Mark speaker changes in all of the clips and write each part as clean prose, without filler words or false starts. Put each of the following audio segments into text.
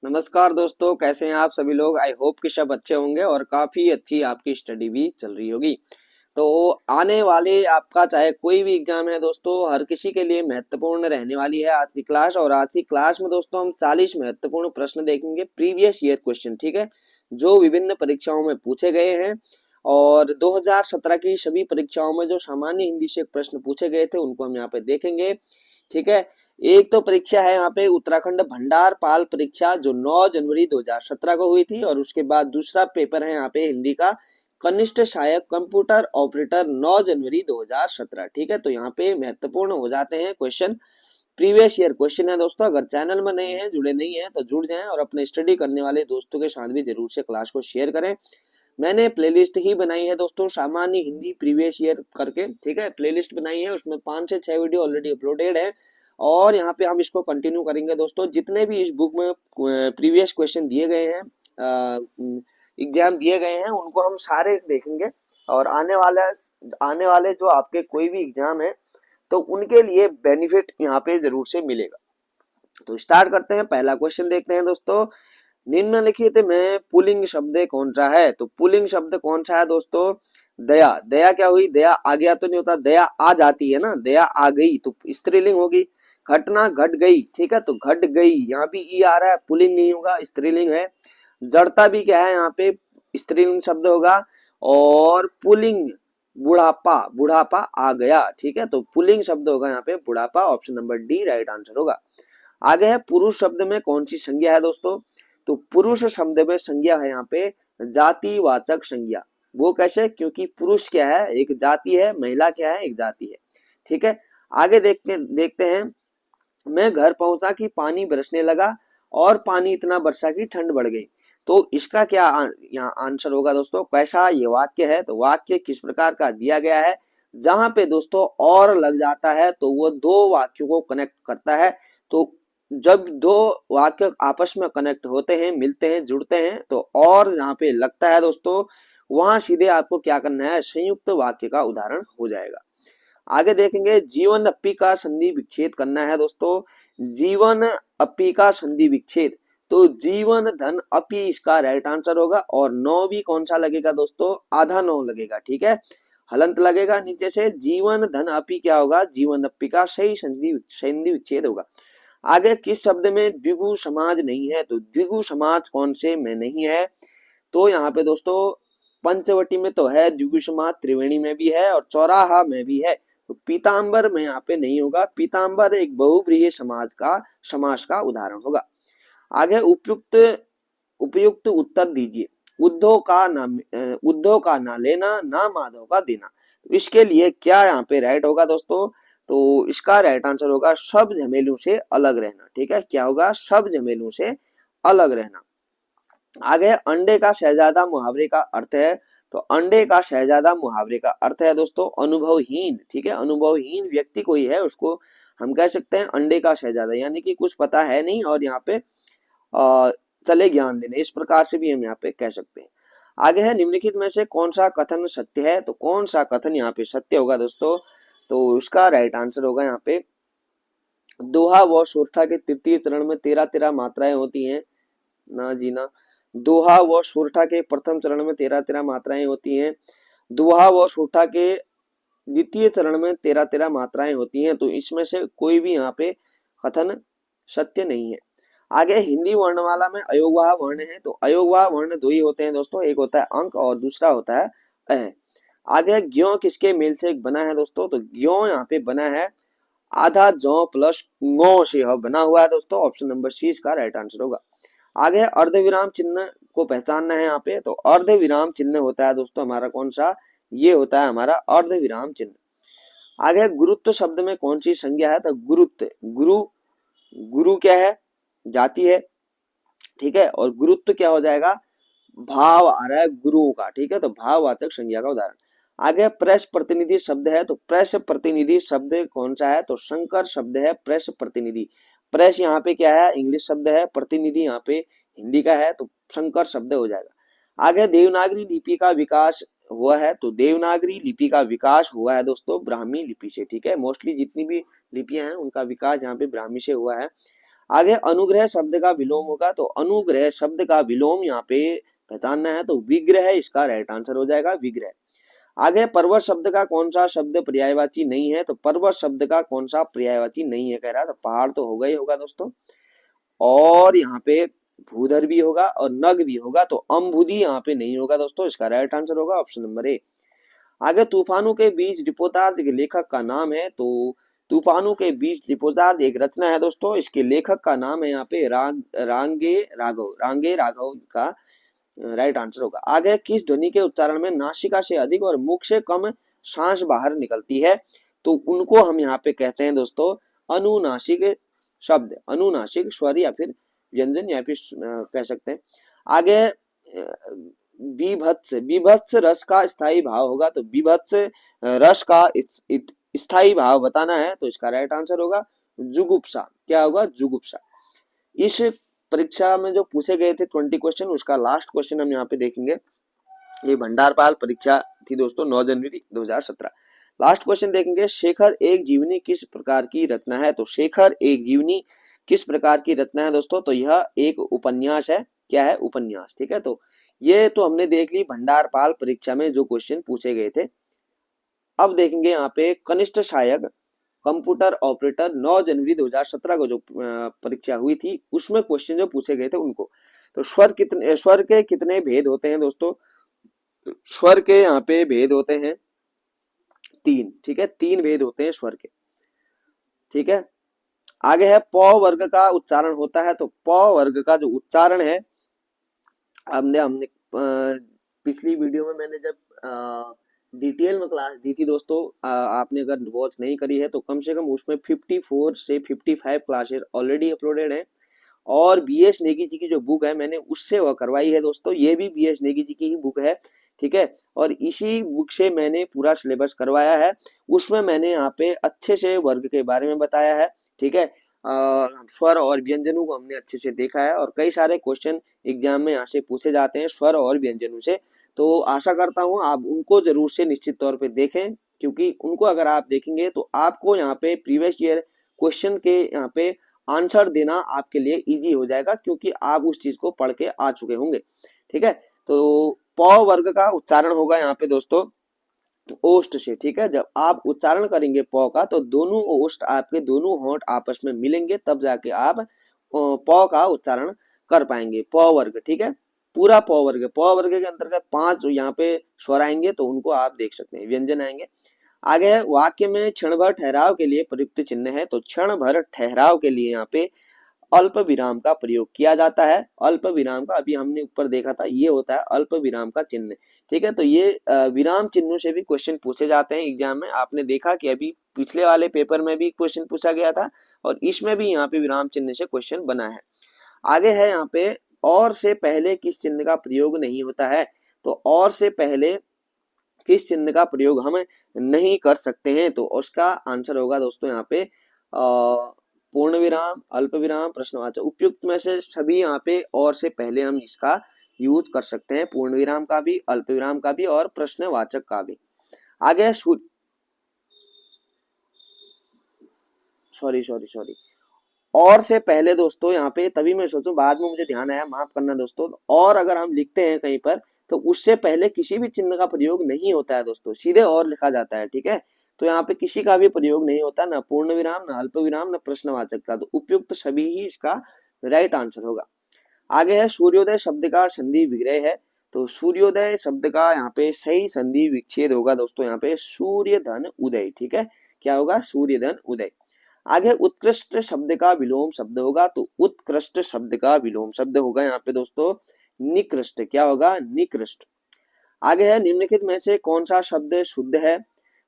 Speaker 1: नमस्कार दोस्तों, कैसे हैं आप सभी लोग। आई होप कि सब अच्छे होंगे और काफी अच्छी आपकी स्टडी भी चल रही होगी। तो आने वाले आपका चाहे कोई भी एग्जाम है दोस्तों, हर किसी के लिए महत्वपूर्ण रहने वाली है आज की क्लास। और आज की क्लास में दोस्तों हम 40 महत्वपूर्ण प्रश्न देखेंगे, प्रीवियस ईयर क्वेश्चन, ठीक है, जो विभिन्न परीक्षाओं में पूछे गए हैं। और 2017 की सभी परीक्षाओं में जो सामान्य हिंदी से प्रश्न पूछे गए थे उनको हम यहाँ पे देखेंगे, ठीक है। एक तो परीक्षा है यहाँ पे उत्तराखंड भंडार पाल परीक्षा, जो 9 जनवरी 2017 को हुई थी। और उसके बाद दूसरा पेपर है यहाँ पे हिंदी का कनिष्ठ सहायक कंप्यूटर ऑपरेटर, 9 जनवरी 2017, ठीक है। तो यहाँ पे महत्वपूर्ण हो जाते हैं क्वेश्चन, प्रीवियस ईयर क्वेश्चन है दोस्तों। अगर चैनल में नए हैं, जुड़े नहीं हैं, तो जुड़ जाएं और अपने स्टडी करने वाले दोस्तों के साथ भी जरूर से क्लास को शेयर करें। मैंने प्लेलिस्ट ही बनाई है दोस्तों, सामान्य हिंदी प्रीवियस ईयर करके, ठीक है, प्लेलिस्ट बनाई है, उसमें 5 से 6 वीडियो ऑलरेडी अपलोडेड है। और यहाँ पे हम इसको कंटिन्यू करेंगे दोस्तों। जितने भी इस बुक में प्रीवियस क्वेश्चन दिए गए हैं, एग्जाम दिए गए हैं, उनको हम सारे देखेंगे। और आने वाले जो आपके कोई भी एग्जाम है तो उनके लिए बेनिफिट यहाँ पे जरूर से मिलेगा। तो स्टार्ट करते हैं, पहला क्वेश्चन देखते हैं दोस्तों। निम्नलिखित में पुल्लिंग शब्द कौन सा है? तो पुल्लिंग शब्द कौन सा है दोस्तों? दया। दया क्या हुई? दया आ गया तो नहीं होता, दया आ जाती है ना, दया आ गई तो स्त्रीलिंग होगी। घटना घट गई, ठीक है, तो घट गई, यहाँ भी ई आ रहा है, पुल्लिंग नहीं होगा, स्त्रीलिंग है। जड़ता भी क्या है, यहाँ पे स्त्रीलिंग शब्द होगा। और पुल्लिंग बुढ़ापा, बुढ़ापा आ गया, ठीक है, तो पुल्लिंग शब्द होगा यहाँ पे बुढ़ापा। Option number D right answer होगा। आगे है पुरुष शब्द में कौन सी संज्ञा है दोस्तों? तो पुरुष शब्द में संज्ञा है यहाँ पे जातिवाचक संज्ञा। वो कैसे? क्योंकि पुरुष क्या है, एक जाति है, महिला क्या है, एक जाति है, ठीक है। आगे देखते हैं। मैं घर पहुंचा कि पानी बरसने लगा और पानी इतना बरसा कि ठंड बढ़ गई। तो इसका क्या यहाँ आंसर होगा दोस्तों? कैसा ये वाक्य है? तो वाक्य किस प्रकार का दिया गया है? जहां पे दोस्तों और लग जाता है तो वो दो वाक्यों को कनेक्ट करता है। तो जब दो वाक्य आपस में कनेक्ट होते हैं, मिलते हैं, जुड़ते हैं, तो और जहाँ पे लगता है दोस्तों, वहां सीधे आपको क्या करना है, संयुक्त वाक्य का उदाहरण हो जाएगा। आगे देखेंगे, जीवन अप्पी का संधि विच्छेद करना है दोस्तों। जीवन अप्पी का संधि विच्छेद, तो जीवन धन अपी इसका राइट आंसर होगा। और नौ भी कौन सा लगेगा दोस्तों? आधा नौ लगेगा, ठीक है, हलंत लगेगा नीचे से। जीवन धन अपी क्या होगा? जीवन अपी का सही संधि विच्छेद होगा। आगे किस शब्द में द्विगु समाज नहीं है? तो द्विगु समाज कौन से में नहीं है? तो यहाँ पे दोस्तों पंचवटी में तो है द्विगु समाज, त्रिवेणी में भी है और चौराहा में भी है। तो पीताम्बर में यहाँ पे नहीं होगा। पीताम्बर एक बहुब्रीहि समास का उदाहरण होगा। आगे उपयुक्त उपयुक्त उत्तर दीजिए। उद्धव का ना लेना, ना माधव का देना। तो इसके लिए क्या यहाँ पे राइट होगा दोस्तों? तो इसका राइट आंसर होगा सब झमेलों से अलग रहना, ठीक है, क्या होगा? सब झमेलों से अलग रहना। आगे अंडे का शहजादा मुहावरे का अर्थ है। तो अंडे का शहजादा मुहावरे का अर्थ है दोस्तों अनुभवहीन, ठीक है, अनुभवहीन व्यक्ति कोई है उसको हम कह सकते हैं अंडे का शहजादा, यानी कि कुछ पता है नहीं और यहाँ पे चले ज्ञान देने, इस प्रकार से भी हम यहाँ पे कह सकते हैं। आगे है निम्नलिखित में से कौन सा कथन सत्य है? तो कौन सा कथन यहाँ पे सत्य होगा दोस्तों? तो उसका राइट आंसर होगा यहाँ पे दोहा व सोरठा के तृतीय चरण में 13-13 मात्राएं होती हैं। ना जी ना, दोहा व सोरठा के प्रथम चरण में 13-13 मात्राएं होती हैं। दोहा व सोरठा के द्वितीय चरण में 13-13 मात्राएं होती हैं। तो इसमें से कोई भी यहाँ पे कथन सत्य नहीं है। आगे हिंदी वर्णमाला में अयोगवाह वर्ण है। तो अयोगवाह वर्ण दो ही होते हैं दोस्तों, एक होता है अंक और दूसरा होता है अह। आगे ज्यों किसके मेल से बना है दोस्तों? तो ज्यों यहाँ पे बना है आधा जौ प्लस ngौ से बना हुआ है दोस्तों। ऑप्शन नंबर सी इसका राइट आंसर होगा। आगे अर्धविराम चिन्ह को पहचानना है यहाँ पे। तो अर्धविराम चिन्ह होता है दोस्तों हमारा कौन सा? ये होता है हमारा अर्धविराम चिन्ह। आगे गुरुत्व शब्द में कौन सी संज्ञा है? तो गुरुत्व, गुरु क्या है? जाति है, ठीक है, और गुरुत्व क्या हो जाएगा? भाव आ रहा है गुरुओं का, ठीक है, तो भाववाचक संज्ञा का उदाहरण। आगे प्रेस प्रतिनिधि शब्द है। तो प्रेस प्रतिनिधि शब्द कौन सा है? तो संकर शब्द है प्रेस प्रतिनिधि। प्रेस यहाँ पे क्या है? इंग्लिश शब्द है, प्रतिनिधि यहाँ पे हिंदी का है, तो संकर शब्द हो जाएगा। आगे देवनागरी लिपि का विकास हुआ है। तो देवनागरी लिपि का विकास हुआ है दोस्तों ब्राह्मी लिपि से, ठीक है, मोस्टली जितनी भी लिपियां हैं उनका विकास यहाँ पे ब्राह्मी से हुआ है। आगे अनुग्रह शब्द का विलोम होगा, तो अनुग्रह शब्द का विलोम यहाँ पे पहचानना है, तो विग्रह इसका राइट आंसर हो जाएगा, विग्रह। आगे पर्वत शब्द का कौन सा शब्द पर्यायवाची नहीं है, तो पर्वत शब्द का कौन सा पर्यायवाची नहीं है कह रहा है, तो पहाड़ तो होगा ही होगा दोस्तों, और यहाँ पे भूधर भी होगा और नग भी होगा, तो अम्बुदी यहाँ पे नहीं होगा दोस्तों, इसका राइट आंसर होगा ऑप्शन नंबर ए। आगे तूफानों के बीच रिपोर्टाज के लेखक का नाम है, तो तूफानों के बीच रिपोर्टाज एक रचना है दोस्तों, इसके लेखक का नाम है यहाँ पे रांगे राघव का राइट आंसर होगा। आगे किस ध्वनि के उच्चारण में नासिका से अधिक और मुख से कम सांस बाहर निकलती है, तो उनको हम यहाँ पे कहते हैं दोस्तों अनुनासिक शब्द, अनुनासिक स्वर या फिर व्यंजन या फिर कह सकते हैं। आगे विभत्स, विभत्स रस का स्थायी भाव होगा, तो विभत्स रस का स्थायी भाव बताना है, तो इसका राइट आंसर होगा जुगुप्सा। क्या होगा? जुगुप्सा। इस परीक्षा में जो पूछे गए थे 20 क्वेश्चन, उसका लास्ट क्वेश्चन हम यहाँ पे देखेंगे। ये भंडारपाल परीक्षा थी दोस्तों 9 जनवरी 2017। लास्ट क्वेश्चन देखेंगे, शेखर एक जीवनी किस प्रकार की रचना है, तो शेखर एक जीवनी किस प्रकार की रचना है दोस्तों, तो यह एक उपन्यास है। क्या है? उपन्यास। ठीक है, तो ये तो हमने देख ली भंडारपाल परीक्षा में जो क्वेश्चन पूछे गए थे। अब देखेंगे यहाँ पे कनिष्ठ सहायक कंप्यूटर ऑपरेटर 9 जनवरी 2017 को जो परीक्षा हुई थी, उसमें क्वेश्चन जो पूछे गए थे उनको। तो स्वर के कितने भेद होते हैं दोस्तों? स्वर के यहाँ पे भेद होते हैं 3। ठीक है, 3 भेद होते हैं स्वर के। ठीक है, आगे है प वर्ग का उच्चारण होता है, तो प वर्ग का जो उच्चारण है, हमने पिछली वीडियो में मैंने जब डिटेल में क्लास दी थी दोस्तों, आपने अगर वॉच नहीं करी है तो कम से कम उसमें 54 से 55 क्लासेस ऑलरेडी अपलोडेड हैं, और बीएस नेगी जी की जो बुक है मैंने उससे वह करवाई है दोस्तों, ये भी बीएस नेगी जी की ही बुक है। ठीक है, और इसी बुक से मैंने पूरा सिलेबस करवाया है, उसमें मैंने यहाँ पे अच्छे से वर्ग के बारे में बताया है। ठीक है, स्वर और व्यंजनों को हमने अच्छे से देखा है, और कई सारे क्वेश्चन एग्जाम में यहाँ से पूछे जाते हैं स्वर और व्यंजनों से, तो आशा करता हूँ आप उनको जरूर से निश्चित तौर पे देखें, क्योंकि उनको अगर आप देखेंगे तो आपको यहाँ पे प्रीवियस ईयर क्वेश्चन के यहाँ पे आंसर देना आपके लिए इजी हो जाएगा, क्योंकि आप उस चीज को पढ़ के आ चुके होंगे। ठीक है, तो प वर्ग का उच्चारण होगा यहाँ पे दोस्तों ओष्ठ से। ठीक है, जब आप उच्चारण करेंगे प का, तो दोनों ओष्ठ आपके दोनों होंठ आपस में मिलेंगे, तब जाके आप प का उच्चारण कर पाएंगे, प वर्ग। ठीक है, पूरा प वर्ग। प वर्ग के अंतर्गत 5 यहाँ पे स्वर आएंगे, तो उनको आप देख सकते हैं, व्यंजन आएंगे। आगे है वाक्य में क्षण भर ठहराव के लिए प्रयुक्त चिन्ह है, तो क्षण भर ठहराव के लिए यहाँ पे अल्प विराम का प्रयोग किया जाता है। अल्प विराम का अभी हमने ऊपर देखा था, ये होता है अल्प विराम का चिन्ह। ठीक है, तो ये विराम चिन्हों से भी क्वेश्चन पूछे जाते हैं एग्जाम में। आपने देखा कि अभी पिछले वाले पेपर में भी क्वेश्चन पूछा गया था, और इसमें भी यहाँ पे विराम चिन्ह से क्वेश्चन बना है। आगे है यहाँ पे और से पहले किस चिन्ह का प्रयोग नहीं होता है, तो और से पहले किस चिन्ह का प्रयोग हम नहीं कर सकते हैं, तो उसका आंसर होगा दोस्तों यहाँ पे पूर्ण विराम, अल्प विराम, प्रश्नवाचक। उपयुक्त में से सभी यहाँ पे और से पहले हम इसका यूज कर सकते हैं, पूर्ण विराम का भी, अल्प विराम का भी और प्रश्नवाचक का भी। आगे सॉरी और से पहले दोस्तों यहाँ पे, तभी मैं सोचूं, बाद में मुझे ध्यान आया, माफ करना दोस्तों। और अगर हम लिखते हैं कहीं पर, तो उससे पहले किसी भी चिन्ह का प्रयोग नहीं होता है दोस्तों, सीधे और लिखा जाता है। ठीक है, तो यहाँ पे किसी का भी प्रयोग नहीं होता, ना पूर्ण विराम, ना अल्प विराम, ना प्रश्नवाचक का, तो उपयुक्त सभी ही इसका राइट आंसर होगा। आगे है सूर्योदय शब्द का संधि विग्रह है, तो सूर्योदय शब्द का यहाँ पे सही संधि विच्छेद होगा दोस्तों, यहाँ पे सूर्य धन उदय। ठीक है, क्या होगा? सूर्य धन उदय। आगे उत्कृष्ट शब्द का विलोम शब्द होगा, तो उत्कृष्ट शब्द का विलोम शब्द होगा यहाँ पे दोस्तों निकृष्ट। क्या होगा? निकृष्ट। आगे है निम्नलिखित में से कौन सा शब्द शुद्ध है,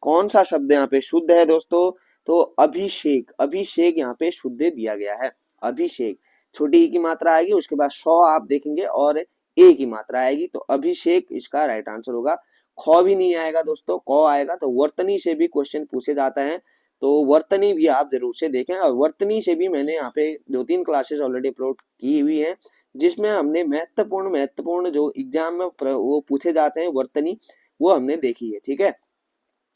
Speaker 1: कौन सा शब्द यहाँ पे शुद्ध है दोस्तों, तो अभिषेक। अभिषेक यहाँ पे शुद्ध दिया गया है, अभिषेक। छोटी ई की मात्रा आएगी, उसके बाद सौ आप देखेंगे और ए की मात्रा आएगी, तो अभिषेक इसका राइट आंसर होगा। ख भी नहीं आएगा दोस्तों, क आएगा। तो वर्तनी से भी क्वेश्चन पूछे जाता है, तो वर्तनी भी आप जरूर से देखें, और वर्तनी से भी मैंने यहाँ पे 2-3 क्लासेस ऑलरेडी अपलोड की हुई हैं, जिसमें हमने महत्वपूर्ण जो एग्जाम में वो पूछे जाते हैं वर्तनी, वो हमने देखी है। ठीक है,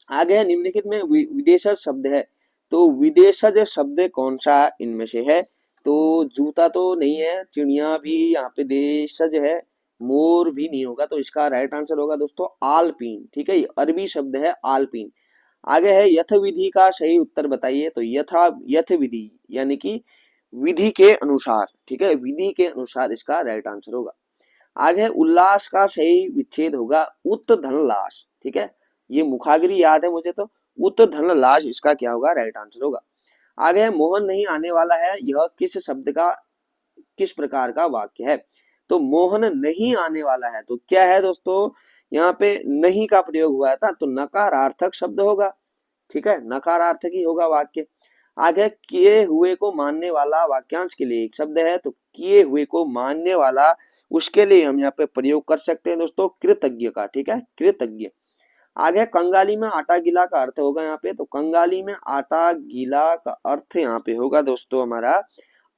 Speaker 1: आगे है निम्नलिखित में विदेशज शब्द है, तो विदेशज शब्द कौन सा इनमें से है, तो जूता तो नहीं है, चिड़िया भी यहाँ पे देशज है, मोर भी नहीं होगा, तो इसका राइट आंसर होगा दोस्तों आलपीन। ठीक है, ये अरबी शब्द है आलपीन। आगे है यथ विधि का सही उत्तर बताइए, तो यथ विधि यानी कि विधि के अनुसार। ठीक है, विधि के अनुसार इसका राइट आंसर होगा। आगे उल्लास का सही विच्छेद होगा उत धन लाश। ठीक है, ये मुखाग्री याद है मुझे, तो उत धन लाश इसका क्या होगा, राइट आंसर होगा। आगे मोहन नहीं आने वाला है, यह किस शब्द का किस प्रकार का वाक्य है। तो मोहन नहीं आने वाला है, तो क्या है दोस्तों, यहाँ पे नहीं का प्रयोग हुआ था, तो नकारार्थक शब्द होगा। ठीक है, नकारार्थक ही होगा वाक्य। आगे किए हुए को मानने वाला वाक्यांश के लिए एक शब्द है, तो किए हुए को मानने वाला, उसके लिए हम यहाँ पे प्रयोग कर सकते हैं दोस्तों कृतज्ञ का। ठीक है, कृतज्ञ। आगे कंगाली में आटा गीला का अर्थ होगा यहाँ पे, तो कंगाली में आटा गीला का अर्थ यहाँ पे होगा दोस्तों हमारा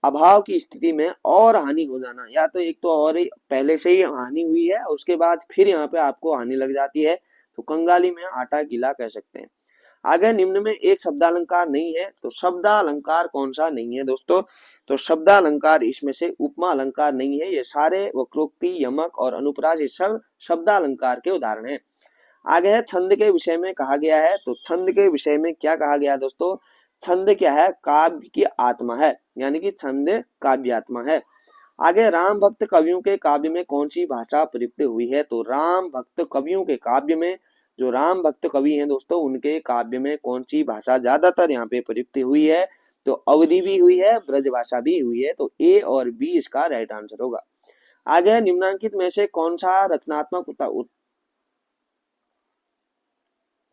Speaker 1: अभाव की स्थिति में और हानि हो जाना, या तो एक तो और ही पहले से ही हानि हुई है, उसके बाद फिर यहाँ पे आपको हानि लग जाती है, तो कंगाली में आटा गीला कह सकते हैं। आगे निम्न में एक शब्दालंकार नहीं है, तो शब्दालंकार कौन सा नहीं है दोस्तों, तो शब्दालंकार इसमें से उपमा अलंकार नहीं है, ये सारे वक्रोक्ति यमक और अनुप्रास ये सब शब्दालंकार के उदाहरण हैं। आगे है छंद के विषय में कहा गया है, तो छंद के विषय में क्या कहा गया है दोस्तों, छंद क्या है, काव्य की आत्मा है, यानी कि छंद काव्य आत्मा है। आगे राम भक्त कवियों के काव्य में कौन सी भाषा प्रयुक्त हुई है, तो राम भक्त कवियों के काव्य में, जो राम भक्त कवि हैं दोस्तों, उनके काव्य में कौन सी भाषा ज्यादातर यहाँ पे प्रयुक्त हुई है, तो अवधि भी हुई है, ब्रज भाषा भी हुई है, तो ए और बी इसका राइट आंसर होगा। आगे निम्नांकित में से कौन सा रचनात्मक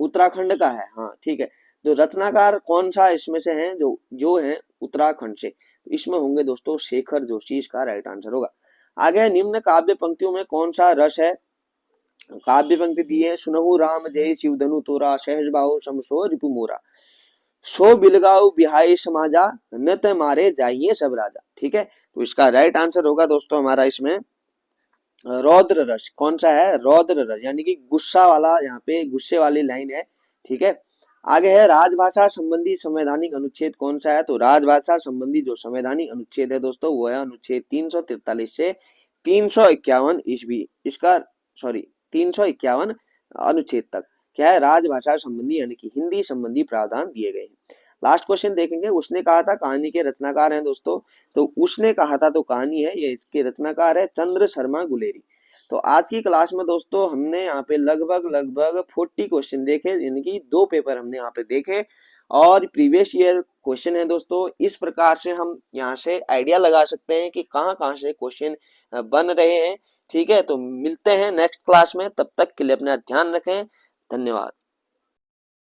Speaker 1: उत्तराखंड का है, हाँ ठीक है, जो रचनाकार कौन सा इसमें से है, जो जो है उत्तराखंड से, तो इसमें होंगे दोस्तों शेखर जोशी, इसका राइट आंसर होगा। आगे निम्न काव्य पंक्तियों में कौन सा रस है, काव्य पंक्ति दी है, सुनहु राम जय शिव धनु तोरा, सहज बाहु समसो रिपु मोरा, सो बिलगाऊ बिहाई समाजा, नत मारे जाइए सब राजा। ठीक है, तो इसका राइट आंसर होगा दोस्तों हमारा इसमें रौद्र रस। कौन सा है, रौद्र रस, यानी कि गुस्सा वाला, यहाँ पे गुस्से वाली लाइन है। ठीक है, आगे है राजभाषा संबंधी संवैधानिक अनुच्छेद कौन सा है, तो राजभाषा संबंधी जो संवैधानिक अनुच्छेद है दोस्तों, वो है अनुच्छेद 343 से 351 ईस्वी, इसका सॉरी 351 अनुच्छेद तक क्या है, राजभाषा संबंधी यानी कि हिंदी संबंधी प्रावधान दिए गए हैं। लास्ट क्वेश्चन देखेंगे, उसने कहा था कहानी के रचनाकार हैं दोस्तों, तो उसने कहा था तो कहानी है, ये इसके रचनाकार है चंद्र शर्मा गुलेरी। तो आज की क्लास में दोस्तों हमने यहाँ पे लगभग 40 क्वेश्चन देखे, यानी कि 2 पेपर हमने यहाँ पे देखे, और प्रीवियस ईयर क्वेश्चन है दोस्तों। इस प्रकार से हम यहाँ से आइडिया लगा सकते हैं कि कहाँ कहाँ से क्वेश्चन बन रहे हैं। ठीक है, तो मिलते हैं नेक्स्ट क्लास में, तब तक के लिए अपना ध्यान रखें, धन्यवाद।